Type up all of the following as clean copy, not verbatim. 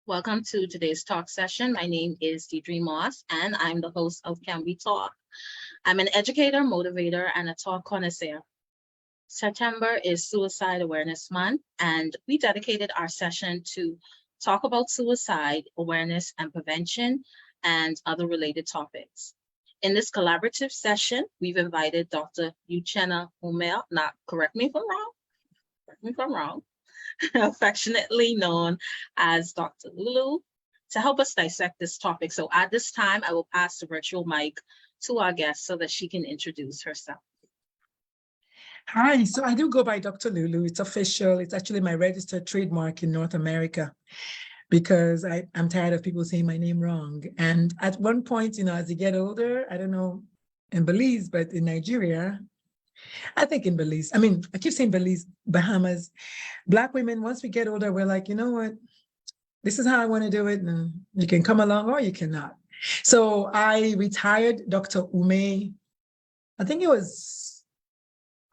Welcome to today's talk session. My name is Deidre Moss, and I'm the host of Can We Talk? I'm an educator, motivator, and a talk connoisseur. September is Suicide Awareness Month, and we dedicated our session to talk about suicide awareness and prevention and other related topics. In this collaborative session, we've invited Dr. Uchenna Umeh, not correct me if I'm wrong, correct me if I'm wrong, affectionately known as Dr. LuLu, to help us dissect this topic. So at this time, I will pass the virtual mic to our guest so that she can introduce herself. Hi, so I do go by Dr. LuLu. It's official. It's actually my registered trademark in North America because I'm tired of people saying my name wrong. And at one point, as you get older, I don't know in Belize, but in Nigeria, I think in Belize, I keep saying Belize, Bahamas, Black women, once we get older, we're like, you know what? This is how I want to do it. And you can come along or you cannot. So I retired Dr. Umeh. I think it was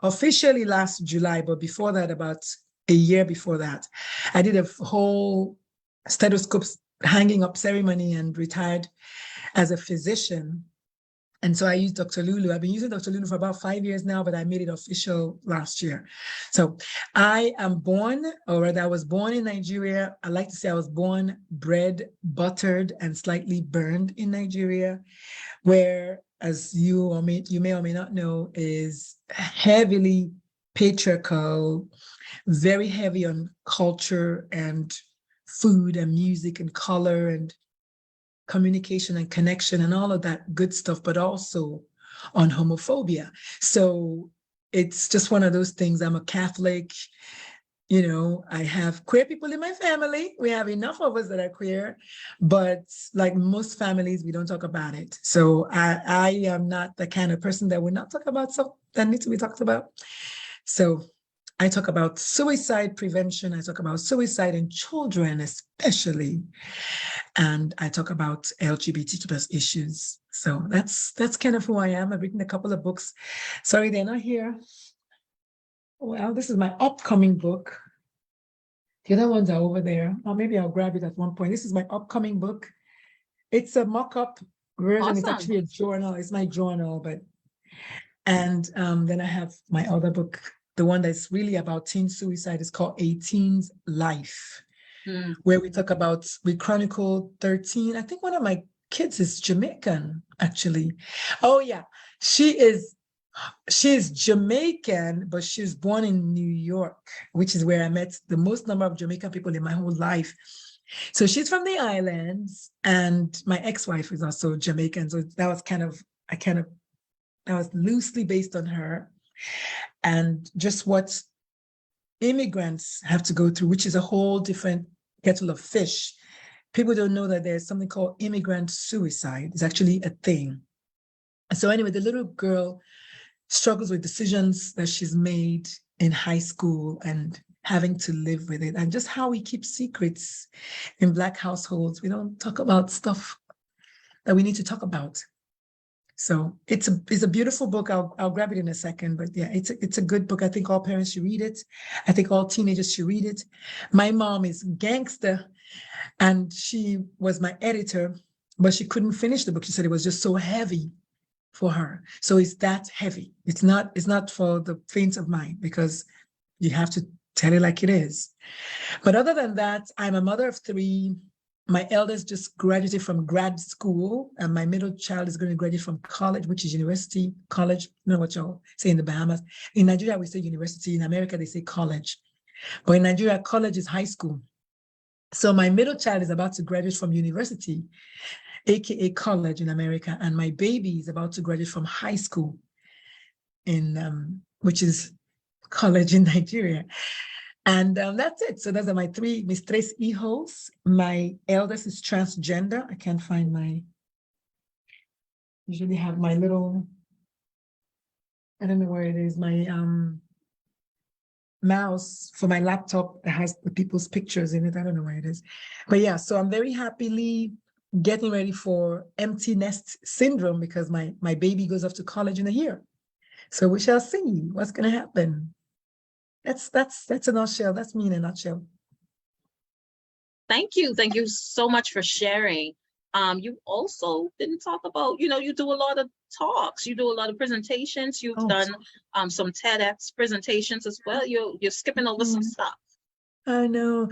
officially last July, but before that, about a year before that, I did a whole stethoscope hanging up ceremony and retired as a physician. And so I used Dr. LuLu. I've been using Dr. LuLu for about 5 years now, but I made it official last year. So I am born, or rather I was born in Nigeria. I like to say I was born, bred, buttered, and slightly burned in Nigeria, where, as you may or may not know, is heavily patriarchal, very heavy on culture and food and music and color and communication and connection and all of that good stuff, but also on homophobia. So it's just one of those things. I'm a Catholic, I have queer people in my family. We have enough of us that are queer, but like most families, we don't talk about it. So I am not the kind of person that will not talk about stuff that needs to be talked about. So I talk about suicide prevention. I talk about suicide in children, especially. And I talk about LGBTQ plus issues. So that's kind of who I am. I've written a couple of books. Sorry, they're not here. Well, this is my upcoming book. The other ones are over there. Or maybe I'll grab it at one point. This is my upcoming book. It's a mock-up version. Awesome. It's actually a journal. It's my journal, and then I have my other book. The one that's really about teen suicide is called A Teen's Life, where we chronicle 13. I think one of my kids is Jamaican, actually. Oh yeah, she's Jamaican, but she was born in New York, which is where I met the most number of Jamaican people in my whole life. So she's from the islands, and my ex-wife is also Jamaican. So that was that was loosely based on her. And just what immigrants have to go through, which is a whole different kettle of fish. People don't know that there's something called immigrant suicide. It's actually a thing. So anyway, the little girl struggles with decisions that she's made in high school and having to live with it, and just how we keep secrets in Black households. We don't talk about stuff that we need to talk about. So it's a beautiful book. I'll grab it in a second, but yeah, it's a good book. I think all parents should read it. I think all teenagers should read it. My mom is gangster, and she was my editor, but she couldn't finish the book. She said it was just so heavy for her. So it's that heavy. It's not for the faint of mind, because you have to tell it like it is. But other than that, I'm a mother of 3. My eldest just graduated from grad school, and my middle child is going to graduate from college, which is university, college. You know what y'all say in the Bahamas. In Nigeria, we say university. In America, they say college. But in Nigeria, college is high school. So my middle child is about to graduate from university, aka college in America, and my baby is about to graduate from high school, which is college in Nigeria. And that's it. So those are my 3 mis 3 hijos. My eldest is transgender. I can't find usually have my little, I don't know where it is, my mouse for my laptop that has the people's pictures in it. I don't know where it is. But yeah, so I'm very happily getting ready for empty nest syndrome, because my baby goes off to college in a year. So we shall see what's going to happen. That's a nutshell. That's me in a nutshell. Thank you. Thank you so much for sharing. You also didn't talk about, you do a lot of talks, you do a lot of presentations, you've Oh, done some TEDx presentations as well. You're skipping over some stuff. I know.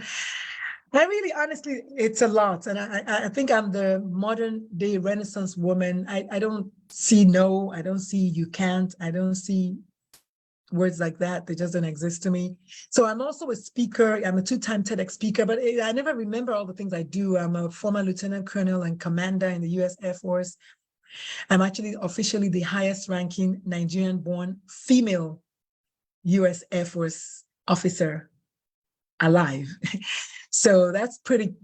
I really, honestly, it's a lot. And I think I'm the modern day Renaissance woman. I don't see no, I don't see you can't, I don't see words like that. They just don't exist to me. So I'm also a speaker. I'm a two-time TEDx speaker, but I never remember all the things I do. I'm a former lieutenant colonel and commander in the US Air Force. I'm actually officially the highest ranking Nigerian-born female US Air Force officer alive. So that's pretty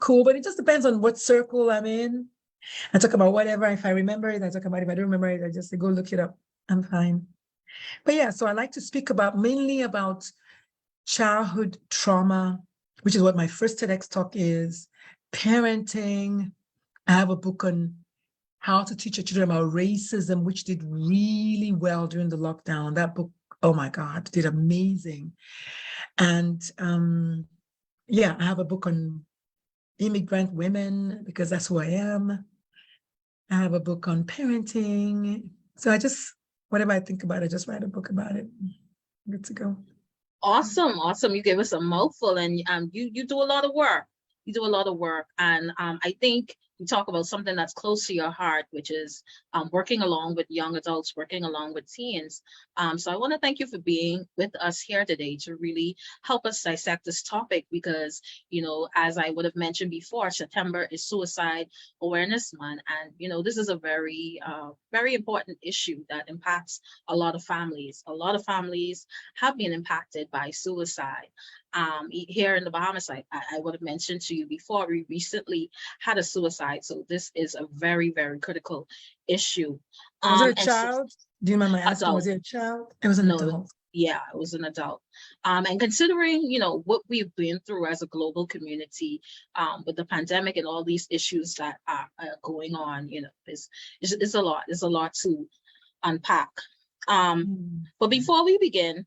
cool, but it just depends on what circle I'm in. I talk about whatever. If I remember it, I talk about it. If I don't remember it, I just say, go look it up. I'm fine. But yeah, so I like to speak mainly about childhood trauma, which is what my first TEDx talk is, parenting. I have a book on how to teach your children about racism, which did really well during the lockdown. That book, oh my God, did amazing. And yeah, I have a book on immigrant women because that's who I am. I have a book on parenting. So whatever I think about, I just write a book about it. Good to go. Awesome, awesome. You gave us a mouthful, and you do a lot of work. You do a lot of work, and I think you talk about something that's close to your heart, which is working along with young adults, working along with teens. So I want to thank you for being with us here today to really help us dissect this topic because, as I would have mentioned before, September is Suicide Awareness Month, and this is a very, very important issue that impacts a lot of families. A lot of families have been impacted by suicide. Here in the Bahamas, I would have mentioned to you before, we recently had a suicide. So this is a very, very critical issue. Was it a And so, child? Do you mind my asking? Was adult, it a child? It was an no, adult. yeah, it was an adult. And considering, what we've been through as a global community, with the pandemic and all these issues that are going on, it's a lot. There's a lot to unpack. But before we begin,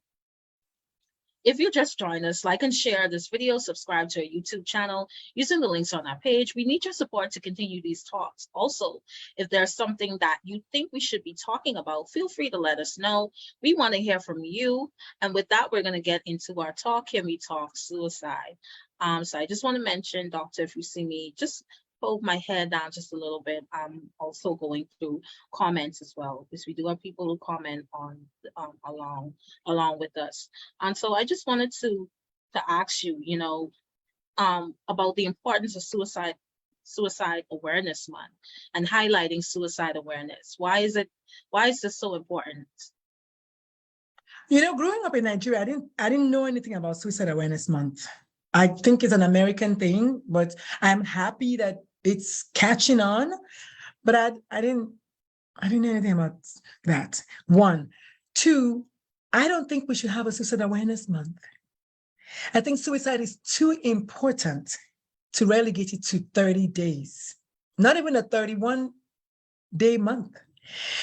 if you just joined us, like and share this video, subscribe to our YouTube channel using the links on our page. We need your support to continue these talks. Also, if there's something that you think we should be talking about, feel free to let us know. We want to hear from you. And with that, we're going to get into our talk. Can we talk suicide? So I just want to mention, Doctor, if you see me, just hold my head down just a little bit. I'm also going through comments as well, because we do have people who comment on along with us. And so I just wanted to ask you, about the importance of Suicide Awareness Month and highlighting suicide awareness. Why is this so important? Growing up in Nigeria, I didn't know anything about Suicide Awareness Month. I think it's an American thing, but I'm happy that it's catching on. But I didn't know anything about that. One. Two, I don't think we should have a Suicide Awareness Month. I think suicide is too important to relegate it to 30 days, not even a 31-day month.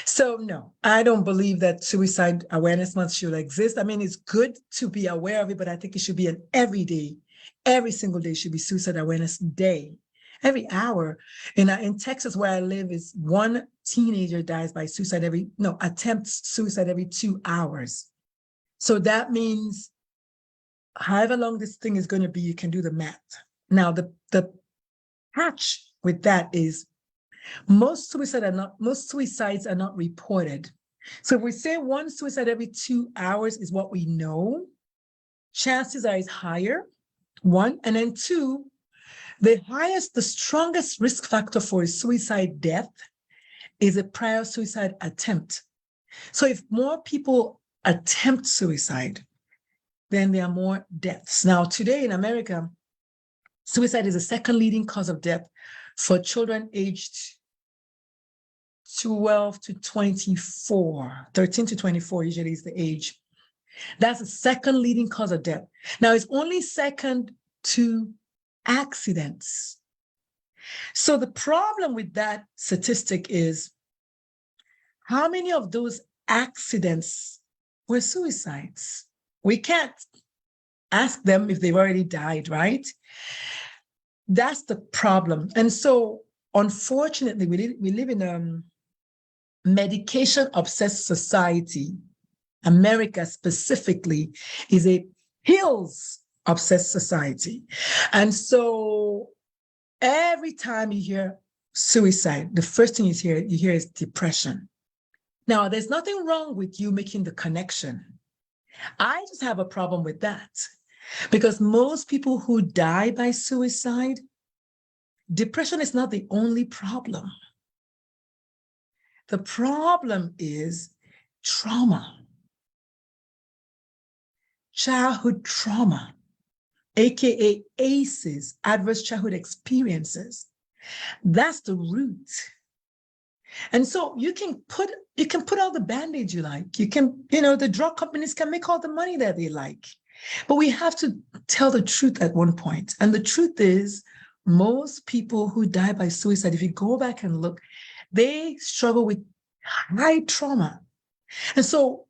So no, I don't believe that Suicide Awareness Month should exist. I mean, it's good to be aware of it, but I think it should be an every single day should be Suicide Awareness Day. Every hour. In Texas, where I live, is one teenager dies by suicide attempts suicide every 2 hours. So that means however long this thing is going to be, you can do the math. Now, the catch with that is most suicides are not reported. So if we say one suicide every 2 hours is what we know, chances are it's higher, one. And then two, the strongest risk factor for a suicide death is a prior suicide attempt. So if more people attempt suicide, then there are more deaths. Now, today in America, suicide is the second leading cause of death for children aged 12 to 24, 13 to 24 usually is the age. That's the second leading cause of death. Now, it's only second to accidents. So the problem with that statistic is how many of those accidents were suicides? We can't ask them if they've already died, right? That's the problem. And so, unfortunately, we live in a medication-obsessed society. America specifically is a pills-obsessed society. And so every time you hear suicide, the first thing you hear is depression. Now, there's nothing wrong with you making the connection. I just have a problem with that because most people who die by suicide, depression is not the only problem. The problem is trauma, childhood trauma, AKA ACEs, adverse childhood experiences. That's the root. And so you can put all the band-aids you like. You can, the drug companies can make all the money that they like. But we have to tell the truth at one point. And the truth is, most people who die by suicide, if you go back and look, they struggle with high trauma. And so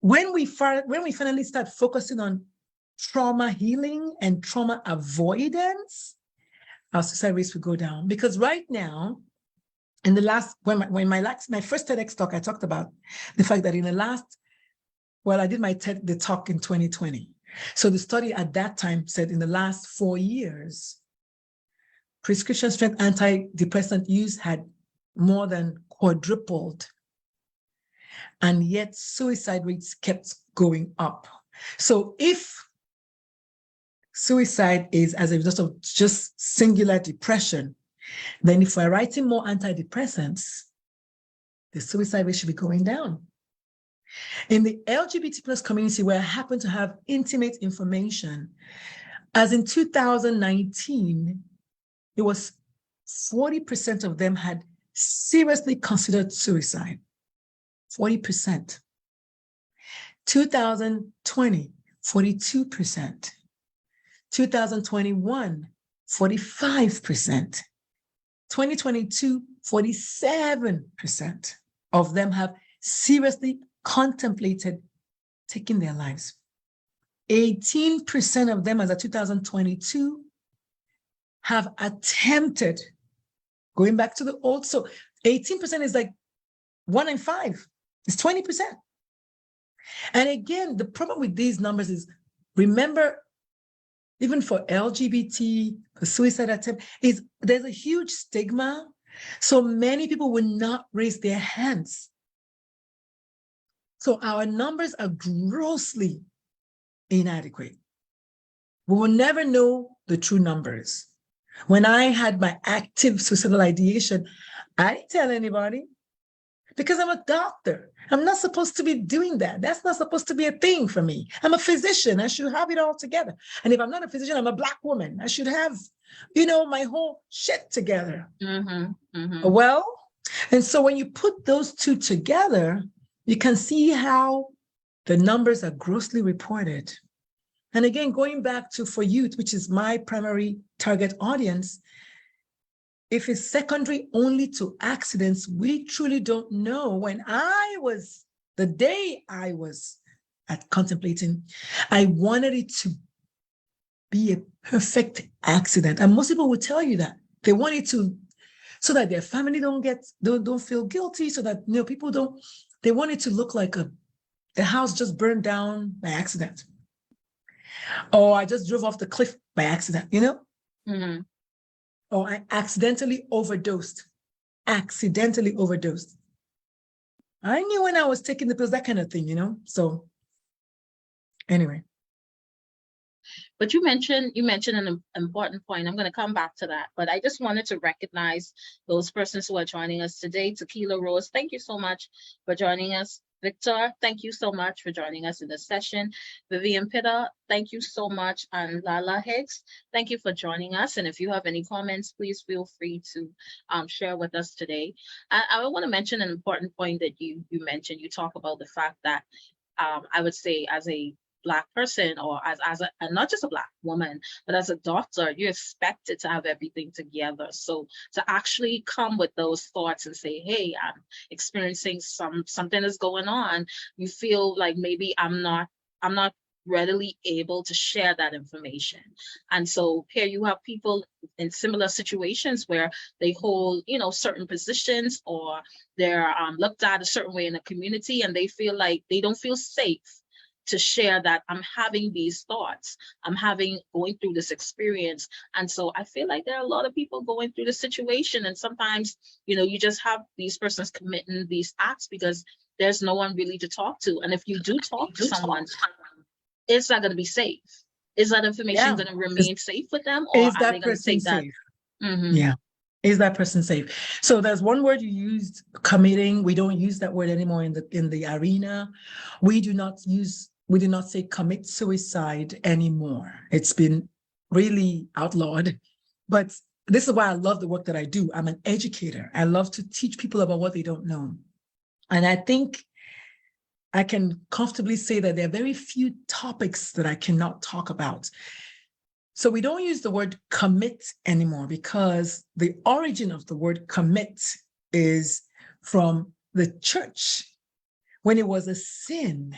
when we finally start focusing on trauma healing and trauma avoidance, our suicide rates will go down. Because right now, in the last, my first TEDx talk, I talked about the fact that in the last, I did the talk in 2020. So the study at that time said in the last 4 years, prescription strength antidepressant use had more than quadrupled. And yet suicide rates kept going up. So if suicide is as a result of just singular depression, then if we're writing more antidepressants, the suicide rate should be going down. In the LGBT plus community, where I happen to have intimate information, as in 2019, it was 40% of them had seriously considered suicide. 40%. 2020, 42%. 2021, 45%. 2022, 47% of them have seriously contemplated taking their lives. 18% of them, as of 2022, have attempted going back to the old. So 18% is like 1 in 5. It's 20%. And again, the problem with these numbers is, remember, even for LGBT, for suicide attempt, is there's a huge stigma. So many people will not raise their hands. So our numbers are grossly inadequate. We will never know the true numbers. When I had my active suicidal ideation, I didn't tell anybody because I'm a doctor. I'm not supposed to be doing that. That's not supposed to be a thing for me. I'm a physician. I should have it all together. And if I'm not a physician, I'm a Black woman. I should have, my whole shit together. Well, and so when you put those two together, you can see how the numbers are grossly reported. And again, going back to for youth, which is my primary target audience, if it's secondary only to accidents, we truly don't know. The day I was contemplating, I wanted it to be a perfect accident. And most people will tell you that. They want it to, so that their family don't feel guilty, so that people they want it to look like the house just burned down by accident. Or I just drove off the cliff by accident, Mm-hmm. Or I accidentally overdosed. I knew when I was taking the pills, that kind of thing, So anyway. But you mentioned an important point. I'm going to come back to that. But I just wanted to recognize those persons who are joining us today. Tequila Rose, thank you so much for joining us. Victor, thank you so much for joining us in this session. Vivian Pitta, thank you so much. And Lala Hicks, thank you for joining us. And if you have any comments, please feel free to share with us today. I want to mention an important point that you mentioned. You talk about the fact that I would say as a Black person, or as and not just a Black woman, but as a doctor, you're expected to have everything together. So to actually come with those thoughts and say, hey, I'm experiencing something is going on, you feel like maybe I'm not readily able to share that information. And so here you have people in similar situations where they hold, certain positions, or they're looked at a certain way in the community, and they feel like they don't feel safe to share that I'm having these thoughts, going through this experience. And so I feel like there are a lot of people going through this situation. And sometimes, you just have these persons committing these acts because there's no one really to talk to. And if you do talk to someone, it's not going to be safe. Is that information going to remain safe with them, or is are that they going to person take that? safe? Mhm. Yeah. Is that person safe? So there's one word you used, committing. We don't use that word anymore in the arena. We do not say commit suicide anymore. It's been really outlawed. But this is why I love the work that I do. I'm an educator. I love to teach people about what they don't know. And I think I can comfortably say that there are very few topics that I cannot talk about. So we don't use the word commit anymore, because the origin of the word commit is from the church, when it was a sin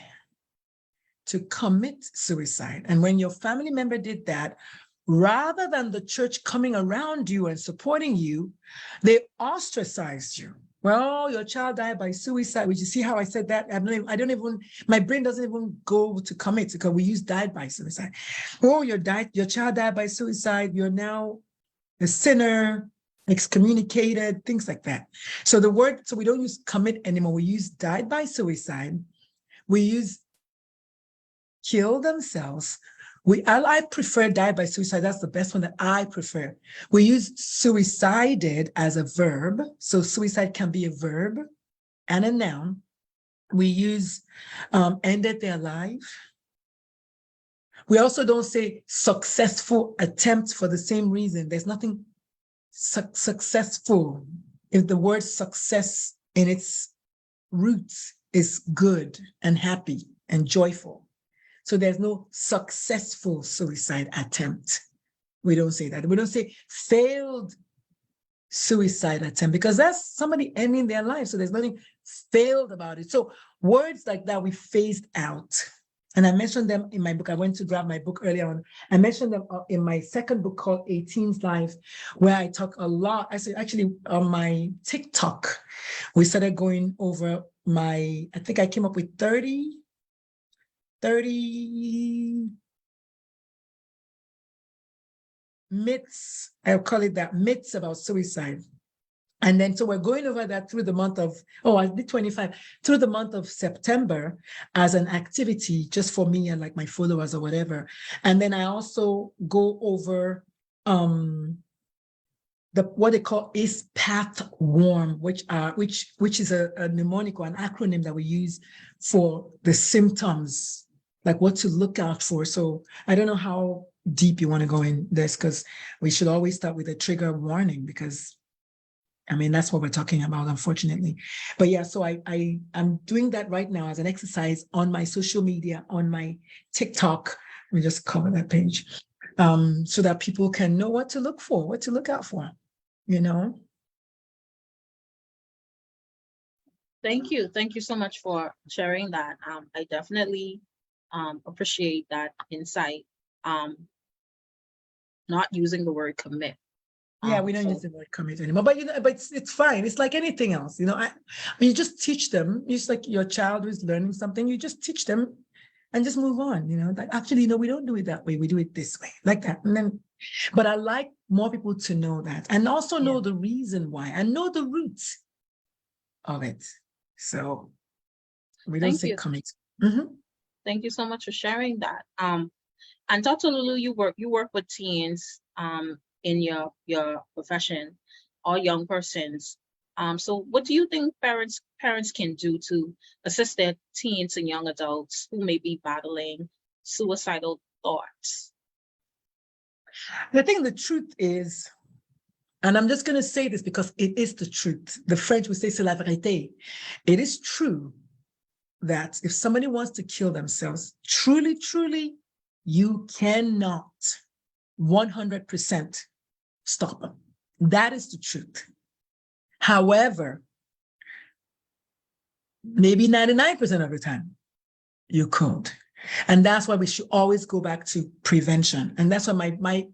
to commit suicide. And when your family member did that, rather than the church coming around you and supporting you, they ostracized you. Well, your child died by suicide. Would you see how I said that? I don't even, my brain doesn't even go to commit, because we use died by suicide. Oh, your child died by suicide. You're now a sinner, excommunicated, things like that. So we don't use commit anymore. We use died by suicide. We use kill themselves. I prefer died by suicide. That's the best one that I prefer. We use suicided as a verb. So suicide can be a verb and a noun. We use ended their life. We also don't say successful attempt for the same reason. There's nothing successful. If the word success in its roots is good and happy and joyful. So there's no successful suicide attempt. We don't say that. We don't say failed suicide attempt, because that's somebody ending their life. So there's nothing failed about it. So words like that we phased out. And I mentioned them in my book. I went to grab my book earlier on. I mentioned them in my second book called 18's Life, where I talk a lot. Actually, on my TikTok, we started going over I think I came up with 30 myths, I'll call it that, myths about suicide. And then, so we're going over that through the month of, I did 25, through the month of September as an activity just for me and like my followers or whatever. And then I also go over what they call is path warm, which is a mnemonic or an acronym that we use for the symptoms, like what to look out for. So I don't know how deep you want to go in this, because we should always start with a trigger warning, because that's what we're talking about, unfortunately. But yeah, so I'm doing that right now as an exercise on my social media, on my TikTok. Let me just cover that page, so that people can know what to look for, what to look out for, Thank you. Thank you so much for sharing that. I definitely appreciate that insight. Not using the word commit. Yeah, we don't use the word commit anymore, but it's fine. It's like anything else, you just teach them. It's like your child who's learning something. You just teach them and just move on. Like, actually, we don't do it that way. We do it this way, like that. And then, but I like more people to know that, and also know the reason why, and know the roots of it. So we don't say commit. Mm-hmm. Thank you so much for sharing that. And Dr. LuLu, you work with teens in your profession, or young persons. So what do you think parents can do to assist their teens and young adults who may be battling suicidal thoughts? I think the truth is, and I'm just going to say this because it is the truth. The French would say c'est la vérité. It is true that if somebody wants to kill themselves, truly, truly, you cannot 100% stop them. That is the truth. However, maybe 99% of the time, you could. And that's why we should always go back to prevention. And that's why my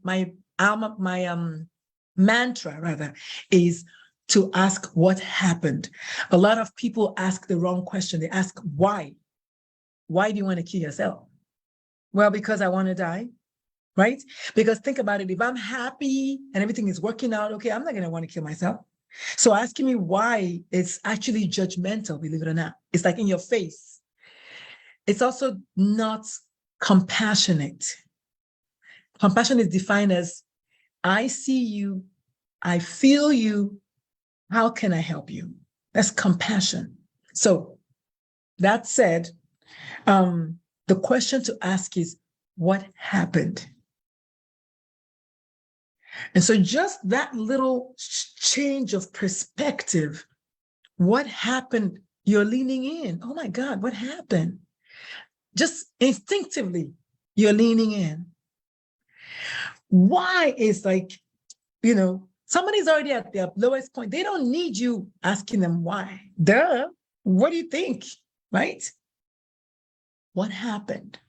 mantra rather is to ask what happened. A lot of people ask the wrong question. They ask why. Why do you want to kill yourself? Well, because I want to die, right? Because think about it. If I'm happy and everything is working out, okay, I'm not going to want to kill myself. So asking me why is actually judgmental, believe it or not. It's like in your face. It's also not compassionate. Compassion is defined as, I see you, I feel you, how can I help you? That's compassion. So that said, the question to ask is, what happened? And so just that little change of perspective, what happened? You're leaning in. Oh my God, what happened? Just instinctively, you're leaning in. Why is like, somebody's already at their lowest point. They don't need you asking them why. Duh. What do you think? Right? What happened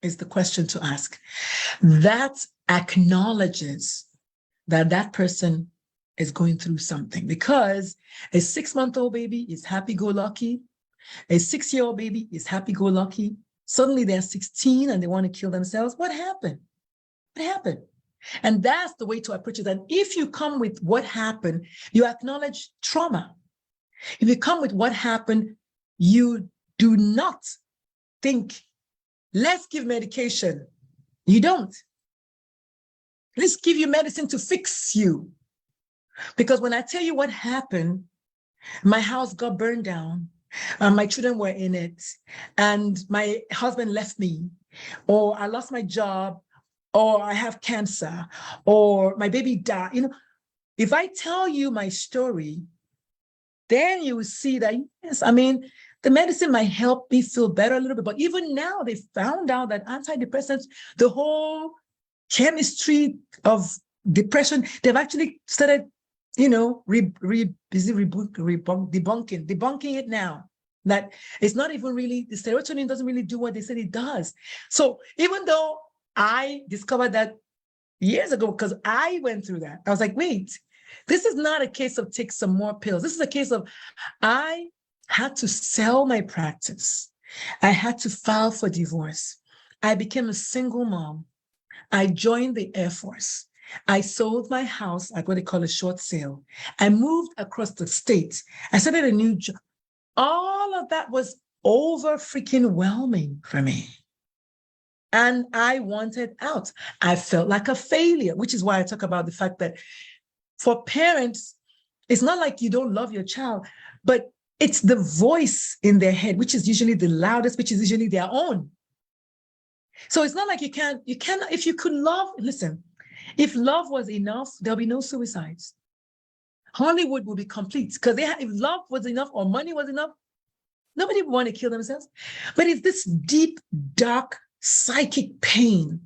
is the question to ask. That acknowledges that that person is going through something, because a 6-month-old baby is happy-go-lucky. A 6-year-old baby is happy-go-lucky. Suddenly they're 16 and they want to kill themselves. What happened? What happened? And that's the way to approach it. And if you come with what happened, you acknowledge trauma. If you come with what happened, you do not think, let's give medication. You don't. Let's give you medicine to fix you. Because when I tell you what happened, my house got burned down, my children were in it, and my husband left me, or I lost my job, or I have cancer, or my baby died. If I tell you my story, then you will see that, yes, the medicine might help me feel better a little bit. But even now, they found out that antidepressants, the whole chemistry of depression, they've actually started, debunking it now. That it's not even really, the serotonin doesn't really do what they said it does. So even though I discovered that years ago, because I went through that, I was like, wait, this is not a case of take some more pills. This is a case of I had to sell my practice. I had to file for divorce. I became a single mom. I joined the Air Force. I sold my house at what they call a short sale. I moved across the state. I started a new job. All of that was over freaking whelming for me. And I wanted out. I felt like a failure, which is why I talk about the fact that for parents, it's not like you don't love your child, but it's the voice in their head, which is usually the loudest, which is usually their own. So it's not like you cannot, if you could love, listen, if love was enough, there'll be no suicides. Hollywood will be complete, because if love was enough or money was enough, nobody would want to kill themselves. But it's this deep, dark, psychic pain,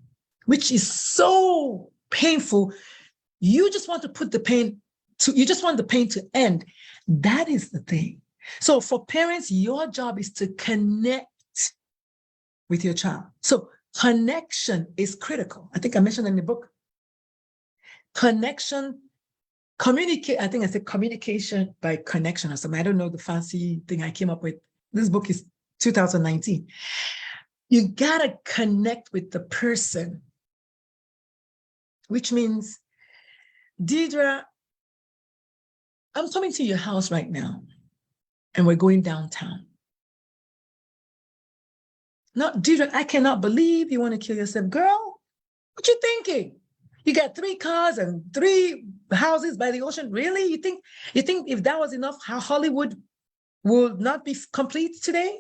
which is so painful. You just want to put the pain you just want the pain to end. That is the thing. So for parents, your job is to connect with your child. So connection is critical. I think I mentioned in the book. Connection, communicate. I think I said communication by connection or something. I don't know the fancy thing I came up with. This book is 2019. You gotta connect with the person, which means, Deidre, I'm coming to your house right now and we're going downtown. No, Deidre, I cannot believe you want to kill yourself. Girl, what you thinking? You got 3 cars and 3 houses by the ocean. Really? You think if that was enough, how Hollywood will not be complete today?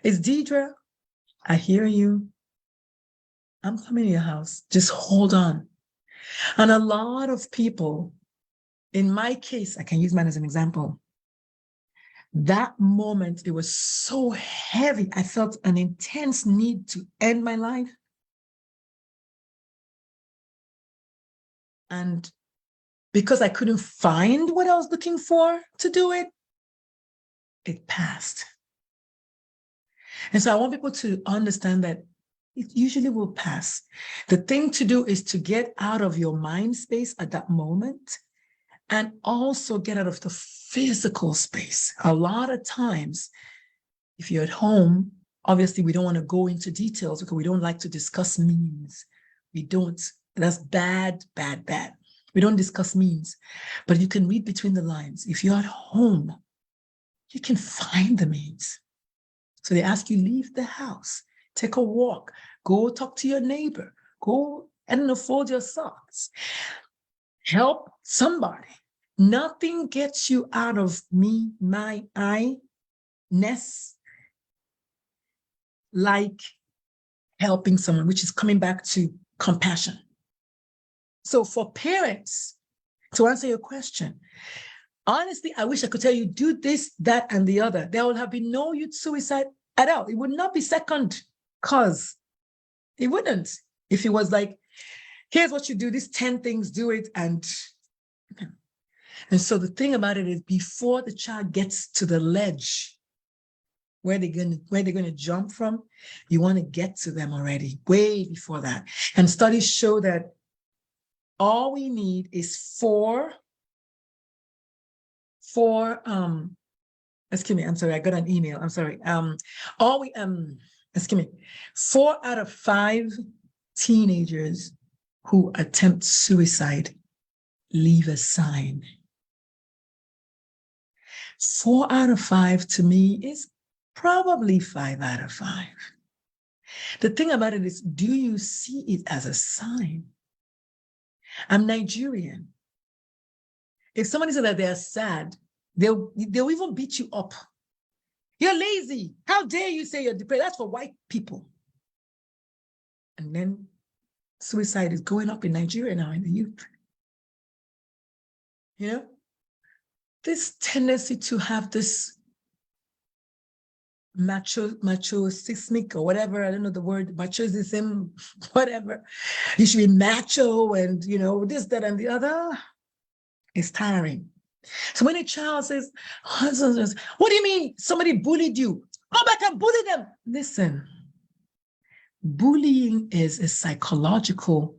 It's Deidre, I hear you. I'm coming to your house. Just hold on. And a lot of people, in my case, I can use mine as an example. That moment, it was so heavy. I felt an intense need to end my life. And because I couldn't find what I was looking for to do it, it passed. And so I want people to understand that it usually will pass. The thing to do is to get out of your mind space at that moment and also get out of the physical space. A lot of times, if you're at home, obviously we don't want to go into details because we don't like to discuss means. We don't. That's bad, bad, bad. We don't discuss means, but you can read between the lines. If you're at home, you can find the means. So they ask you, leave the house, take a walk, go talk to your neighbor, go, I don't know, fold your socks, help somebody. Nothing gets you out of me, my, I-ness like helping someone, which is coming back to compassion. So for parents, to answer your question, honestly, I wish I could tell you, do this, that, and the other. There will have been no youth suicide at all. It would not be second cause. It wouldn't. If it was like, here's what you do, these 10 things, do it. And so the thing about it is, before the child gets to the ledge where they're going to jump from, you want to get to them already, way before that. And studies show that all we need is four, excuse me, I'm sorry, I got an email, I'm sorry. Excuse me, 4 out of 5 teenagers who attempt suicide leave a sign. 4 out of 5 to me is probably 5 out of 5. The thing about it is, do you see it as a sign? I'm Nigerian. If somebody said that they're sad, they'll even beat you up. You're lazy. How dare you say you're depressed? That's for white people. And then suicide is going up in Nigeria now in the youth. You know, this tendency to have this macho-sismic or whatever, I don't know the word, machism, whatever. You should be macho and, you know, this, that, and the other. It's tiring. So when a child says, what do you mean somebody bullied you? Go back and bully them. Listen, bullying is a psychological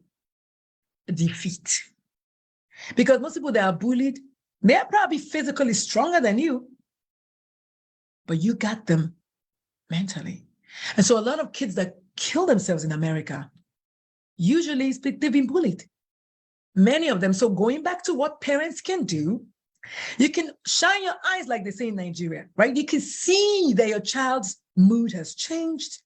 defeat. Because most people that are bullied, they're probably physically stronger than you, but you got them mentally. And so a lot of kids that kill themselves in America, usually they've been bullied. Many of them. So going back to what parents can do, you can shine your eyes, like they say in Nigeria, right? You can see that your child's mood has changed.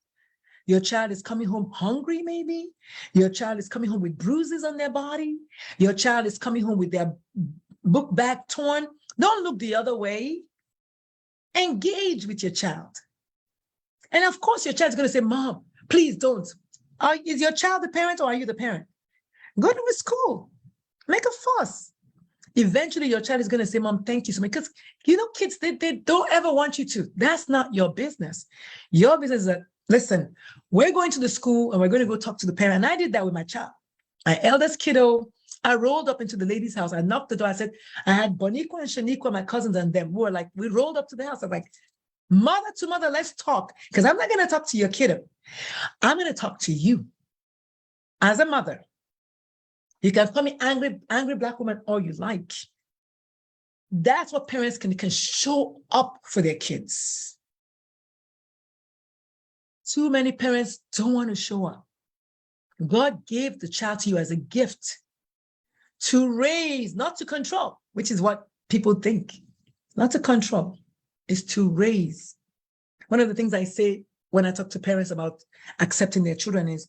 Your child is coming home hungry, maybe. Your child is coming home with bruises on their body. Your child is coming home with their book bag torn. Don't look the other way. Engage with your child. And of course, your child's going to say, Mom, please don't. Is your child the parent or are you the parent? Go to the school. Make a fuss. Eventually, your child is going to say, Mom, thank you so much. Because, you know, kids, they don't ever want you to. That's not your business. Your business is that, listen, we're going to the school and we're going to go talk to the parent. And I did that with my child. My eldest kiddo, I rolled up into the lady's house. I knocked the door. I said, I had Boniqua and Shaniqua, my cousins, and them. We rolled up to the house. I'm like, mother to mother, let's talk. Because I'm not going to talk to your kiddo. I'm going to talk to you as a mother. You can call me angry Black woman all you like. That's what parents can show up for their kids. Too many parents don't want to show up. God gave the child to you as a gift to raise, not to control, which is what people think. Not to control, is to raise. One of the things I say when I talk to parents about accepting their children is,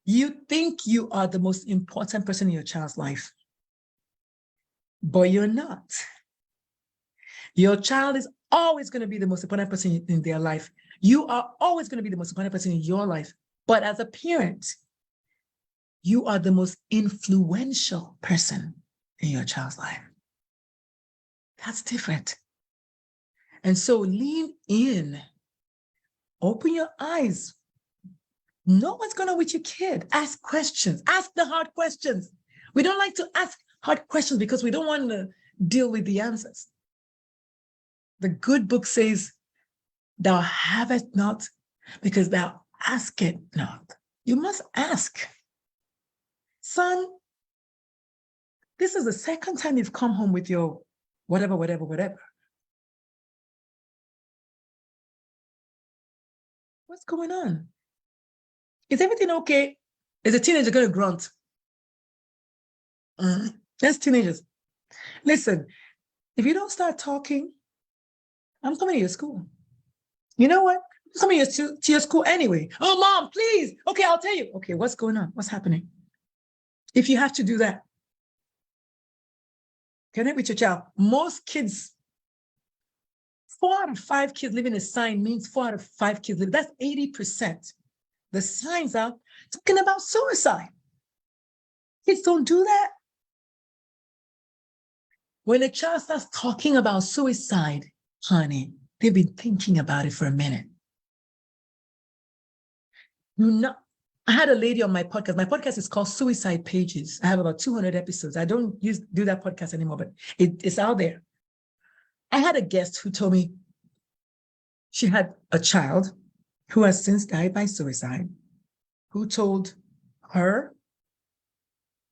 you think you are the most important person in your child's life, but you're not. Your child is always going to be the most important person in their life. You are always going to be the most important person in your life. But as a parent, you are the most influential person in your child's life. That's different. And so lean in, open your eyes. Know what's going on with your kid. Ask questions. Ask the hard questions. We don't like to ask hard questions because we don't want to deal with the answers. The good book says, thou havest not, because thou askest not. You must ask. Son, this is the second time you've come home with your whatever, whatever, whatever. What's going on? Is everything okay? Is a teenager going to grunt? That's teenagers. Listen, if you don't start talking, I'm coming to your school. You know what? I'm coming to your school anyway. Oh, mom, please. Okay, I'll tell you. Okay, what's going on? What's happening? If you have to do that, connect with your child. Most kids, 4 out of 5 kids living a sign means 4 out of 5 kids live. That's 80%. The signs are talking about suicide. Kids don't do that. When a child starts talking about suicide, honey, they've been thinking about it for a minute. I had a lady on my podcast. My podcast is called Suicide Pages. I have about 200 episodes. I don't do that podcast anymore, but it's out there. I had a guest who told me she had a child who has since died by suicide, who told her,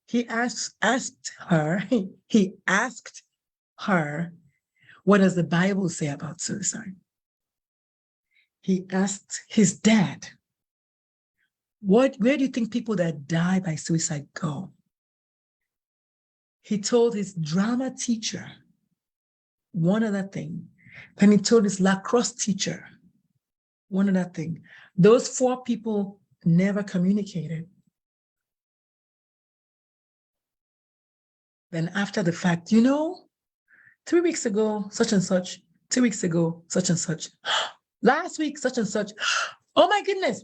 he asked her, what does the Bible say about suicide? He asked his dad, where do you think people that die by suicide go? He told his drama teacher one other thing. Then he told his lacrosse teacher one other thing. Those 4 people never communicated. Then after the fact, 3 weeks ago, such and such, 2 weeks ago, such and such, last week, such and such, oh my goodness,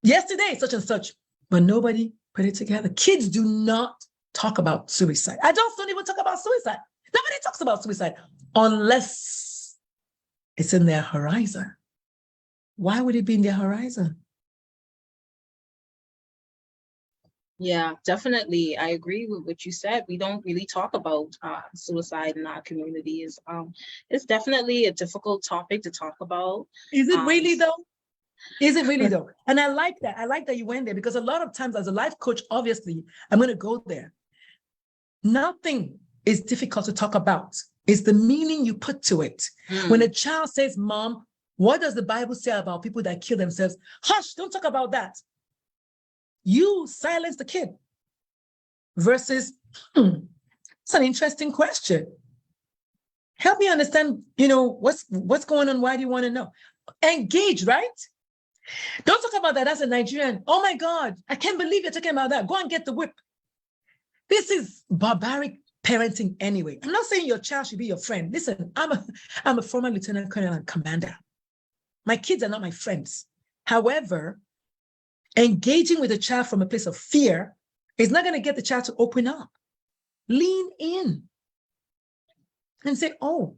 yesterday, such and such, but nobody put it together. Kids do not talk about suicide. Adults don't even talk about suicide. Nobody talks about suicide unless it's in their horizon. Why would it be in their horizon? Yeah, definitely. I agree with what you said. We don't really talk about suicide in our community. It's definitely a difficult topic to talk about. Is it really though? Is it really though? And I like that. I like that you went there, because a lot of times as a life coach, obviously, I'm going to go there. Nothing is difficult to talk about. It's the meaning you put to it. When a child says, Mom, what does the Bible say about people that kill themselves? Hush, don't talk about that. You silence the kid. Versus, it's an interesting question. Help me understand, what's going on? Why do you want to know? Engage, right? Don't talk about that as a Nigerian. Oh my God, I can't believe you're talking about that. Go and get the whip. This is barbaric parenting anyway. I'm not saying your child should be your friend. Listen, I'm a former lieutenant colonel and commander. My kids are not my friends. However, engaging with a child from a place of fear is not going to get the child to open up. Lean in and say, oh,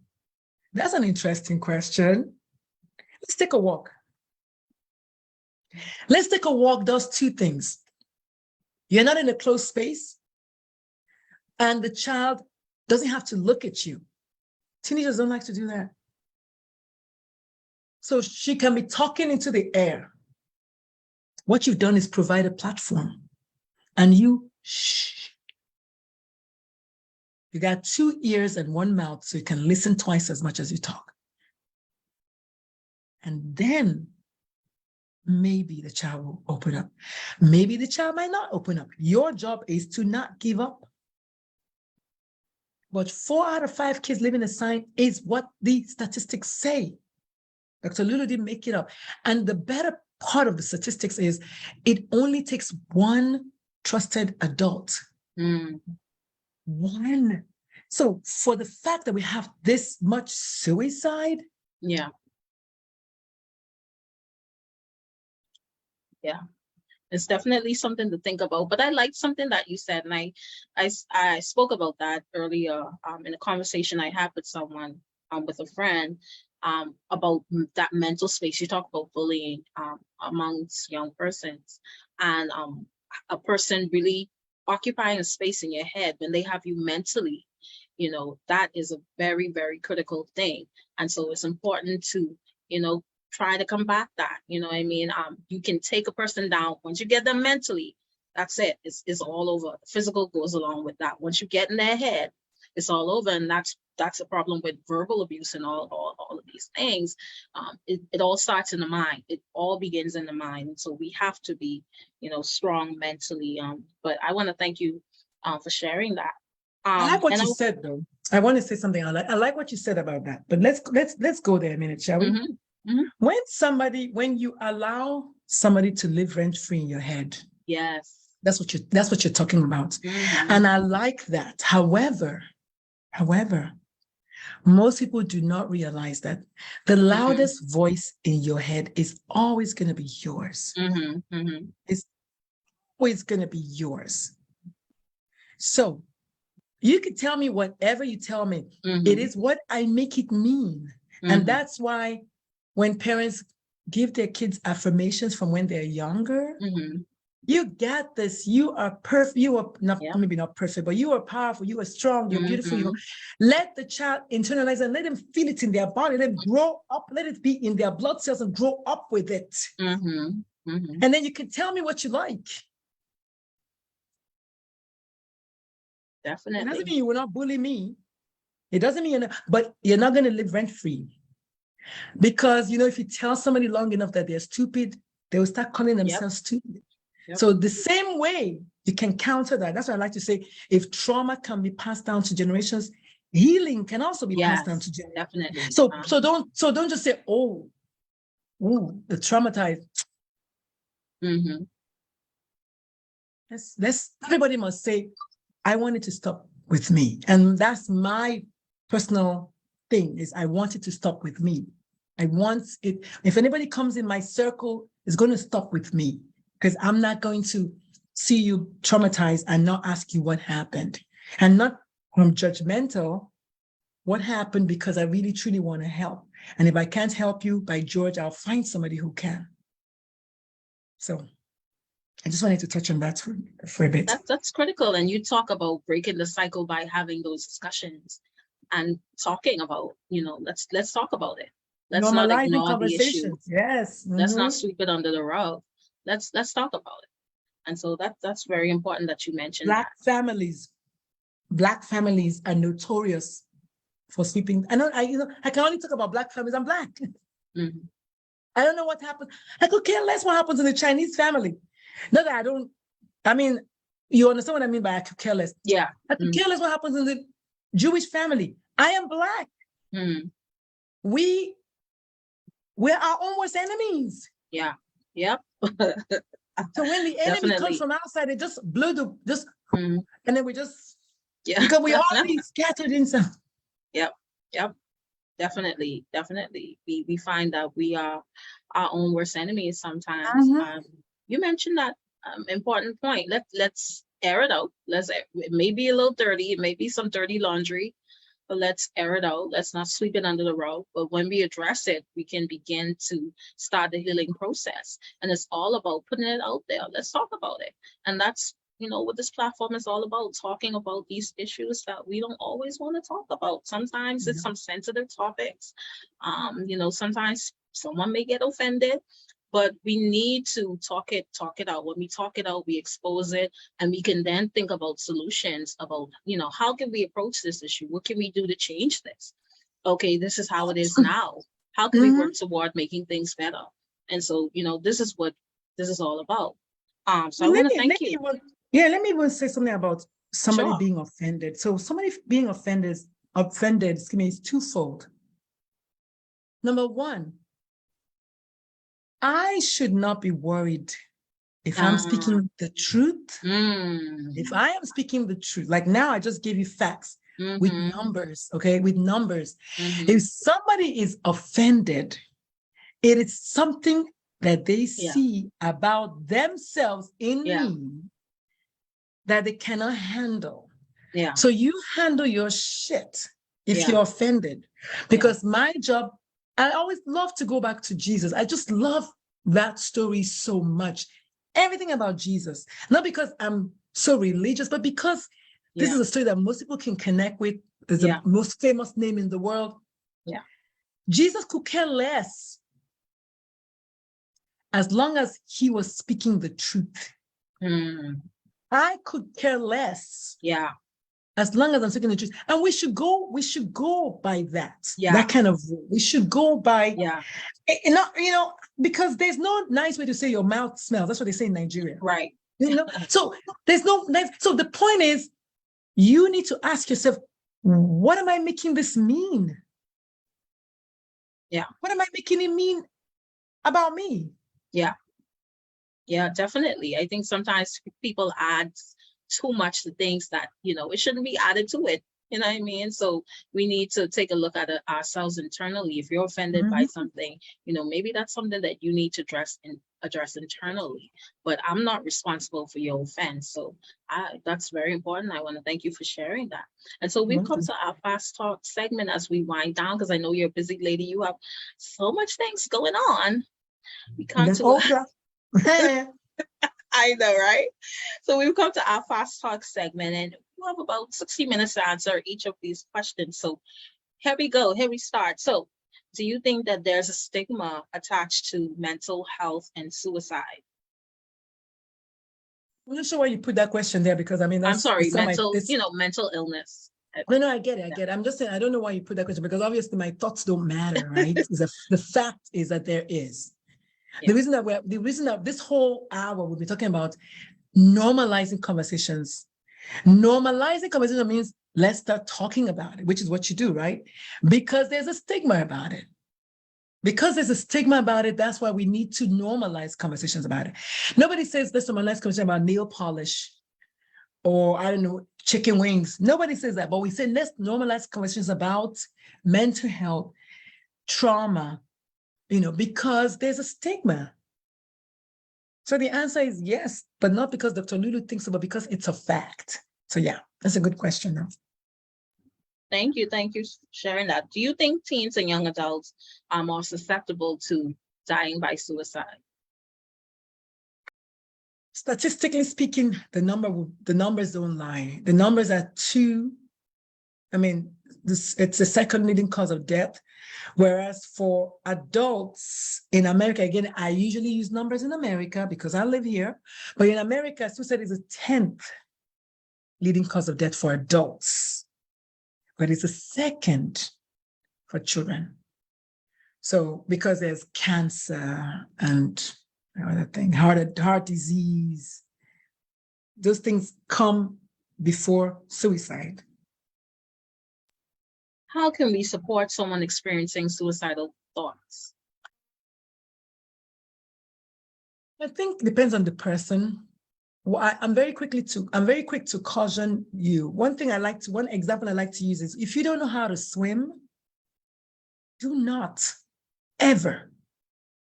that's an interesting question. Let's take a walk. Let's take a walk does 2 things. You're not in a closed space, and the child doesn't have to look at you. Teenagers don't like to do that. So she can be talking into the air. What you've done is provide a platform, and you shh. You got 2 ears and 1 mouth, so you can listen twice as much as you talk. And then maybe the child will open up. Maybe the child might not open up. Your job is to not give up. But 4 out of 5 kids living a sign is what the statistics say. Dr. LuLu didn't make it up. And the better part of the statistics is it only takes 1 trusted adult. 1. So for the fact that we have this much suicide. Yeah. It's definitely something to think about. But I liked something that you said, and I spoke about that earlier in a conversation I had with someone, with a friend, about that mental space. You talk about bullying amongst young persons, and a person really occupying a space in your head when they have you mentally, that is a very, very critical thing. And so it's important to try to combat that. You know what I mean? You can take a person down. Once you get them mentally, that's it. It's all over. Physical goes along with that. Once you get in their head, it's all over. And that's a problem with verbal abuse and all of these things. It all starts in the mind. It all begins in the mind. And so we have to be, strong mentally. But I want to thank you for sharing that. I like what you said, though. I want to say something. I like what you said about that. But let's go there a minute, shall we? When you allow somebody to live rent free in your head, yes, that's what you're talking about. And I like that. However, most people do not realize that the loudest voice in your head is always going to be yours. It's always going to be yours. So you can tell me whatever you tell me. It is what I make it mean. And that's why when parents give their kids affirmations from when they're younger, you got this. You are perfect. You are not maybe not perfect, but you are powerful. You are strong. You're beautiful. Let the child internalize and let them feel it in their body. Let them grow up. Let it be in their blood cells and grow up with it. And then you can tell me what you like. Definitely. It doesn't mean you will not bully me. It doesn't mean but you're not going to live rent free. Because, if you tell somebody long enough that they're stupid, they will start calling themselves stupid. So the same way you can counter that. That's what I like to say. If trauma can be passed down to generations, healing can also be passed down to generations. Definitely. So don't just say, oh, the traumatized. Everybody must say, I want it to stop with me. And that's my personal thing, is I want it to stop with me. I want it. If anybody comes in my circle, it's going to stop with me, because I'm not going to see you traumatized and not ask you what happened. And not from judgmental, what happened, because I really truly want to help. And if I can't help you, by George, I'll find somebody who can. So I just wanted to touch on that for a bit. That's critical. And you talk about breaking the cycle by having those discussions and talking about, let's talk about it. Let's not ignore the issue. Yes. Let's not sweep it under the rug. Let's talk about it. And so that's very important that you mentioned. Black families are notorious for sweeping. I can only talk about Black families. I'm Black. I don't know what happened. I could care less what happens in the Chinese family. Not that you understand what I mean by I could care less. Yeah. I could care less what happens in the Jewish family. I am Black. We're our own worst enemies. Yeah. Yep. So when the enemy comes from outside, it just blew and then we just, because we all be scattered inside. Yep. Definitely. We find that we are our own worst enemies sometimes. You mentioned that important point. Let's air it out. It may be a little dirty. It may be some dirty laundry, but let's air it out. Let's not sweep it under the rug. But when we address it, we can begin to start the healing process. And it's all about putting it out there. Let's talk about it. And that's, what this platform is all about, talking about these issues that we don't always want to talk about. Sometimes it's some sensitive topics. Sometimes someone may get offended, but we need to talk it out. When we talk it out, we expose it, and we can then think about solutions about, how can we approach this issue? What can we do to change this? Okay, this is how it is now. How can we work toward making things better? And so, this is what this is all about. So I want to thank you. Let me even say something about somebody being offended. So somebody being offended, is twofold. Number one, I should not be worried if I'm speaking the truth. If I am speaking the truth, like now I just gave you facts with numbers, okay? With numbers. If somebody is offended, it is something that they see about themselves in me that they cannot handle. So you handle your shit if you're offended. Because my job, I always love to go back to Jesus. I just love that story so much. Everything about Jesus. Not because I'm so religious, but because this is a story that most people can connect with. It's the most famous name in the world. Jesus could care less as long as he was speaking the truth. Mm. I could care less. Yeah. As long as I'm speaking the truth. And we should go by that. Yeah. That kind of rule. We should go by, Yeah. Because there's no nice way to say your mouth smells. That's what they say in Nigeria. Right. So there's no nice. So the point is, you need to ask yourself, what am I making this mean? Yeah. What am I making it mean about me? Yeah. Yeah, definitely. I think sometimes people add too much to things that, it shouldn't be added to it. You know what I mean? So we need to take a look at it ourselves internally. If you're offended by something, maybe that's something that you need to address internally. But I'm not responsible for your offense. So that's very important. I want to thank you for sharing that. And so we've come to our fast talk segment as we wind down, because I know you're a busy lady. You have so much things going on. We come to I know, right? So we've come to our fast talk segment, and we have about 60 minutes to answer each of these questions. So here we go. Here we start. So do you think that there's a stigma attached to mental health and suicide? I'm not sure why you put that question there, because I'm sorry, mental illness. No, I get it. I'm just saying, I don't know why you put that question, because obviously my thoughts don't matter, right? The fact is that there is. Yeah. The reason that this whole hour we'll be talking about normalizing conversations. Normalizing conversation means let's start talking about it, which is what you do, right? Because there's a stigma about it. Because there's a stigma about it, that's why we need to normalize conversations about it. Nobody says let's normalize conversation about nail polish or, I don't know, chicken wings. Nobody says that, but we say let's normalize conversations about mental health, trauma, because there's a stigma. So the answer is yes, but not because Dr. LuLu thinks so, but because it's a fact. So yeah, that's a good question now. Thank you for sharing that. Do you think teens and young adults are more susceptible to dying by suicide? Statistically speaking, the numbers don't lie. The numbers are it's the second leading cause of death. Whereas for adults in America, again, I usually use numbers in America because I live here, but in America, suicide is the 10th leading cause of death for adults, but it's the second for children. So because there's cancer and other thing, heart disease, those things come before suicide. How can we support someone experiencing suicidal thoughts? I think it depends on the person. Well, I'm very quick to caution you. One example I like to use is, if you don't know how to swim, do not ever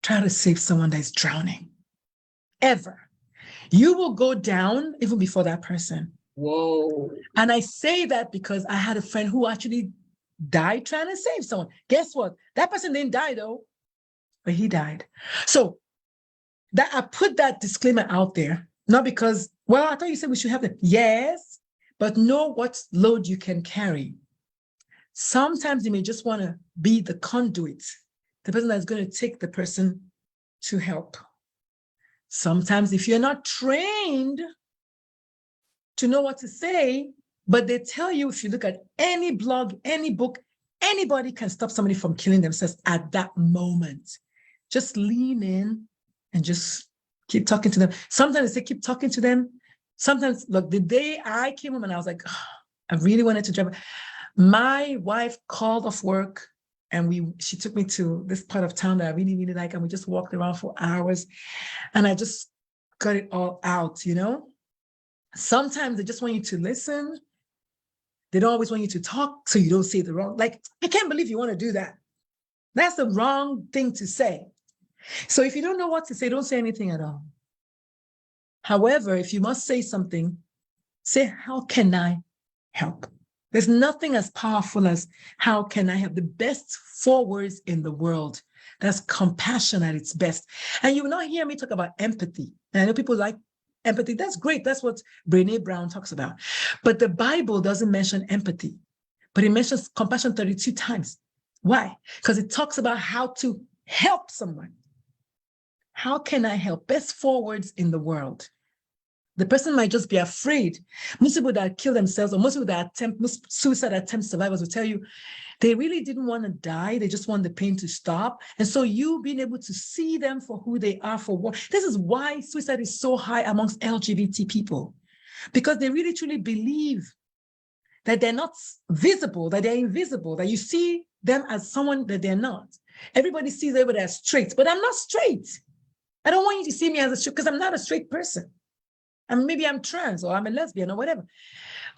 try to save someone that is drowning. Ever. You will go down even before that person. Whoa. And I say that because I had a friend who actually died trying to save someone. Guess what? That person didn't die though, but he died. So that I put that disclaimer out there, not because, well, I thought you said we should have them. Yes, but know what load you can carry. Sometimes you may just want to be the conduit, the person that's going to take the person to help. Sometimes if you're not trained to know what to say, but they tell you, if you look at any blog, any book, anybody can stop somebody from killing themselves at that moment. Just lean in and just keep talking to them. Sometimes they say, keep talking to them. Sometimes, look, the day I came home and I was like, oh, I really wanted to drive. My wife called off work and she took me to this part of town that I really, really like. And we just walked around for hours and I just got it all out, Sometimes they just want you to listen. They don't always want you to talk so you don't say the wrong. Like, I can't believe you want to do that. That's the wrong thing to say. So if you don't know what to say, don't say anything at all. However, if you must say something, say, how can I help? There's nothing as powerful as how can I help? The best 4 words in the world. That's compassion at its best. And you will not hear me talk about empathy. And I know people like empathy. That's great. That's what Brené Brown talks about. But the Bible doesn't mention empathy, but it mentions compassion 32 times. Why? Because it talks about how to help someone. How can I help? Best 4 words in the world. The person might just be afraid. Most people that kill themselves, or most people that most suicide attempt survivors will tell you they really didn't want to die. They just want the pain to stop. And so you being able to see them for who they are, for what. This is why suicide is so high amongst LGBT people, because they really truly believe that they're not visible, that they're invisible, that you see them as someone that they're not. Everybody sees everybody as straight, but I'm not straight. I don't want you to see me as a straight, because I'm not a straight person. And maybe I'm trans or I'm a lesbian or whatever.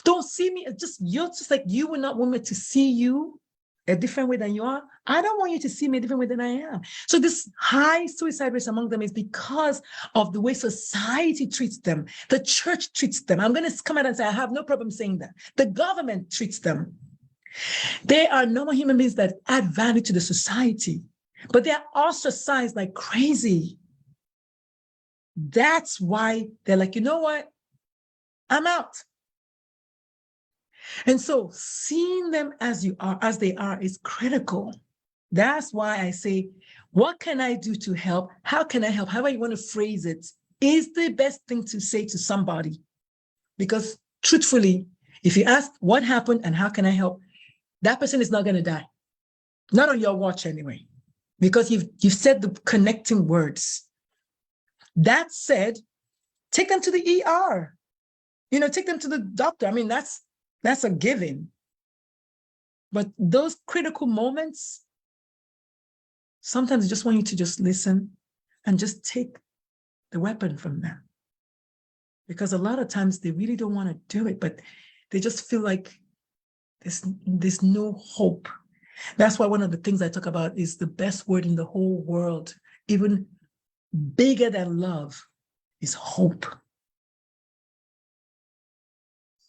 Don't see me as you're just like you would not want me to see you a different way than you are. I don't want you to see me a different way than I am. So this high suicide rate among them is because of the way society treats them. The church treats them. I'm going to come out and say, I have no problem saying that. The government treats them. They are normal human beings that add value to the society, but they're ostracized like crazy. That's why they're like, you know what? I'm out. And so seeing them as they are is critical. That's why I say, what can I do to help? How can I help? However you want to phrase it is the best thing to say to somebody. Because truthfully, if you ask what happened and how can I help, that person is not going to die. Not on your watch anyway, because you've said the connecting words. That said, take them to the ER. Take them to the doctor. I mean, that's a given. But those critical moments, sometimes I just want you to just listen and just take the weapon from them. Because a lot of times they really don't want to do it, but they just feel like there's no hope. That's why one of the things I talk about is the best word in the whole world, even bigger than love, is hope.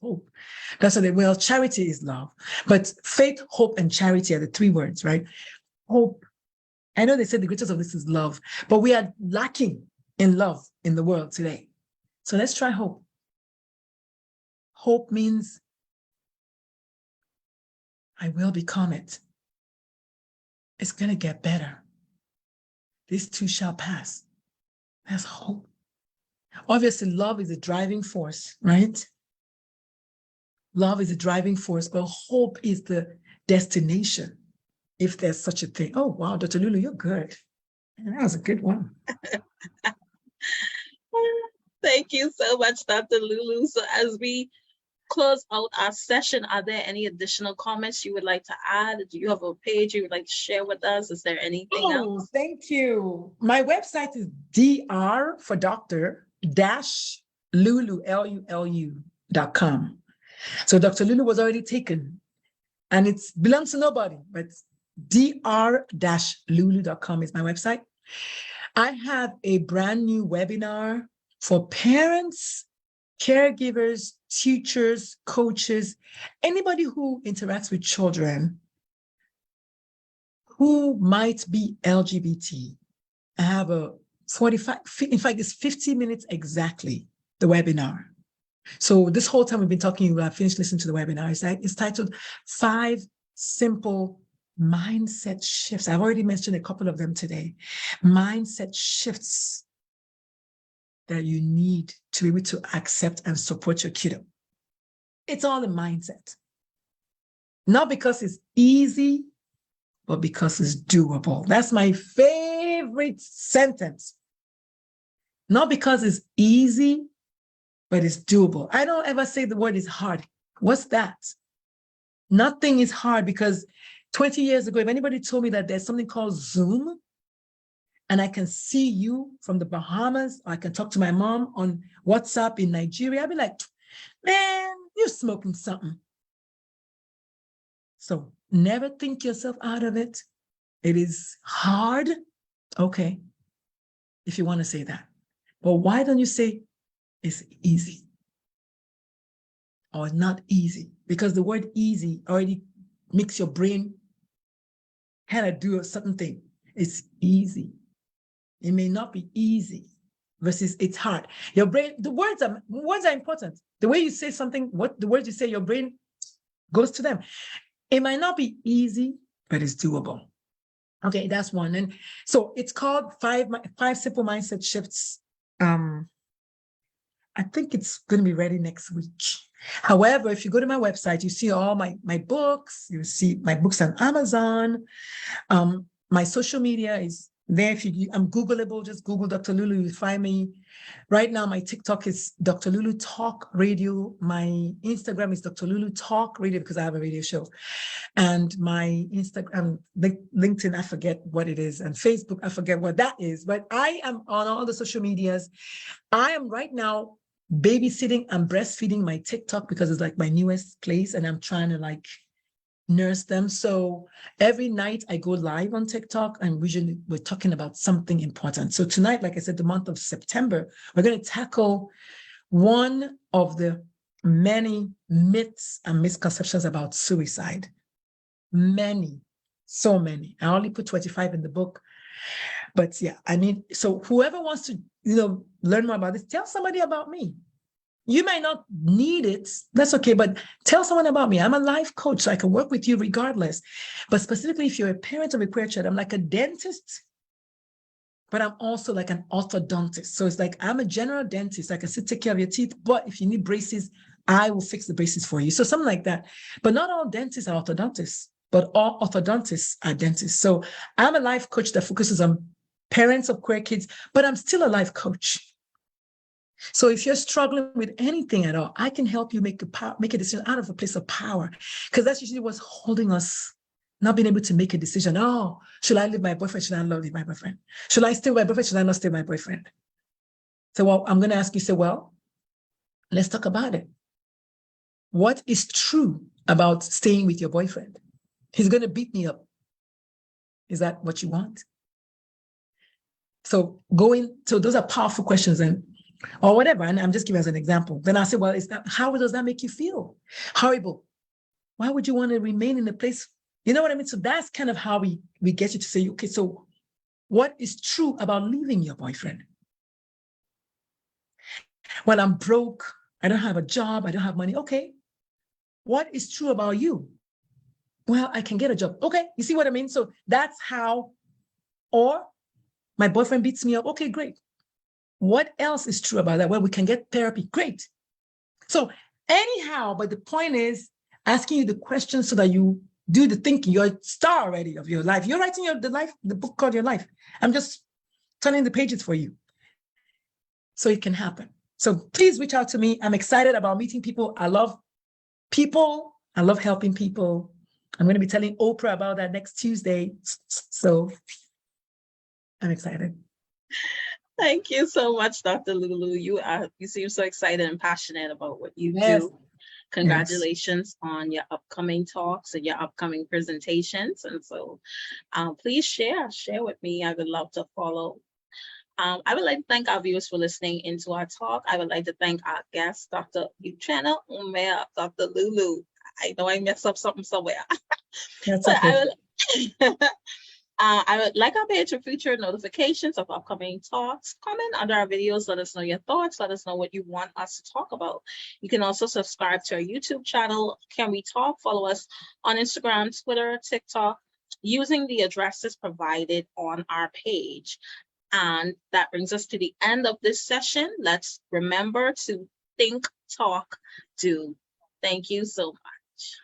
Hope. That's what charity is love. But faith, hope, and charity are the 3 words, right? Hope. I know they said the greatest of this is love, but we are lacking in love in the world today. So let's try hope. Hope means I will become it. It's going to get better. This too shall pass. That's hope. Obviously, love is a driving force, right? Love is a driving force, but hope is the destination, if there's such a thing. Oh, wow, Dr. LuLu, you're good. That was a good one. Thank you so much, Dr. LuLu. So as we close out our session, are there any additional comments you would like to add? Do you have a page you would like to share with us? Is there anything else? Thank you. My website is dr for doctor dash lulu, LULU.com. So Dr. LuLu was already taken and it belongs to nobody, but dr-lulu.com is my website. I have a brand new webinar for parents, caregivers, teachers, coaches, anybody who interacts with children who might be LGBT. I have a 45, in fact, it's 50 minutes exactly, the webinar. So this whole time we've been talking, I finished listening to the webinar. It's titled 5 Simple Mindset Shifts. I've already mentioned a couple of them today. Mindset shifts that you need to be able to accept and support your kiddo. It's all a mindset. Not because it's easy, but because it's doable. That's my favorite sentence. Not because it's easy, but it's doable. I don't ever say the word is hard. What's that? Nothing is hard, because 20 years ago, if anybody told me that there's something called Zoom, and I can see you from the Bahamas, or I can talk to my mom on WhatsApp in Nigeria, I'd be like, man, you're smoking something. So never think yourself out of it. It is hard. Okay, if you want to say that. But why don't you say it's easy or not easy? Because the word easy already makes your brain kind of do a certain thing. It's easy. It may not be easy versus it's hard. Your brain, the words are important. The way you say something, what the words you say, your brain goes to them. It might not be easy, but it's doable. Okay, that's one. And so it's called five simple mindset shifts. I think it's going to be ready next week. However, if you go to my website, you see all my books, you see my books on Amazon. My social media is there. I'm Googleable, just Google Dr. LuLu, you find me. Right now, my TikTok is Dr. LuLu Talk Radio. My Instagram is Dr. LuLu Talk Radio because I have a radio show. And my Instagram, LinkedIn, I forget what it is. And Facebook, I forget what that is. But I am on all the social medias. I am right now babysitting and breastfeeding my TikTok because it's like my newest place and I'm trying to like nurse them. So every night I go live on TikTok and usually we're talking about something important. So tonight, like I said, the month of September, we're going to tackle one of the many myths and misconceptions about suicide. Many, so many. I only put 25 in the book. But yeah, so whoever wants to, learn more about this, tell somebody about me. You might not need it. That's okay, but tell someone about me. I'm a life coach, so I can work with you regardless. But specifically, if you're a parent of a queer child, I'm like a dentist, but I'm also like an orthodontist. So it's like I'm a general dentist. I can still take care of your teeth, but if you need braces, I will fix the braces for you. So something like that. But not all dentists are orthodontists, but all orthodontists are dentists. So I'm a life coach that focuses on parents of queer kids, but I'm still a life coach. So if you're struggling with anything at all, I can help you make a decision out of a place of power, because that's usually what's holding us, not being able to make a decision. Oh, should I leave my boyfriend? Should I not leave my boyfriend? Should I stay with my boyfriend? Should I not stay with my boyfriend? So I'm going to ask you, let's talk about it. What is true about staying with your boyfriend? He's going to beat me up. Is that what you want? So those are powerful questions or whatever. And I'm just giving as an example. Then I say, well, how does that make you feel? Horrible. Why would you want to remain in a place? You know what I mean? So that's kind of how we get you to say, okay, so what is true about leaving your boyfriend? Well, I'm broke. I don't have a job. I don't have money. Okay. What is true about you? Well, I can get a job. Okay. You see what I mean? So that's how, or my boyfriend beats me up. Okay, great. What else is true about that? Well, we can get therapy. Great. So anyhow, but the point is asking you the questions so that you do the thinking. You're a star already of your life. You're writing the book called Your Life. I'm just turning the pages for you so it can happen. So please reach out to me. I'm excited about meeting people. I love people. I love helping people. I'm going to be telling Oprah about that next Tuesday. So I'm excited. Thank you so much, Dr. LuLu. You seem so excited and passionate about what you Yes. do. Congratulations on your upcoming talks and your upcoming presentations. And so please share with me. I would love to follow. I would like to thank our viewers for listening into our talk. I would like to thank our guest, Dr. Uchenna Umeh, Dr. LuLu. I know I messed up something somewhere. That's okay. I would like our page for future notifications of upcoming talks. Comment under our videos. Let us know your thoughts. Let us know what you want us to talk about. You can also subscribe to our YouTube channel, Can We Talk? Follow us on Instagram, Twitter, TikTok, using the addresses provided on our page. And that brings us to the end of this session. Let's remember to think, talk, do. Thank you so much.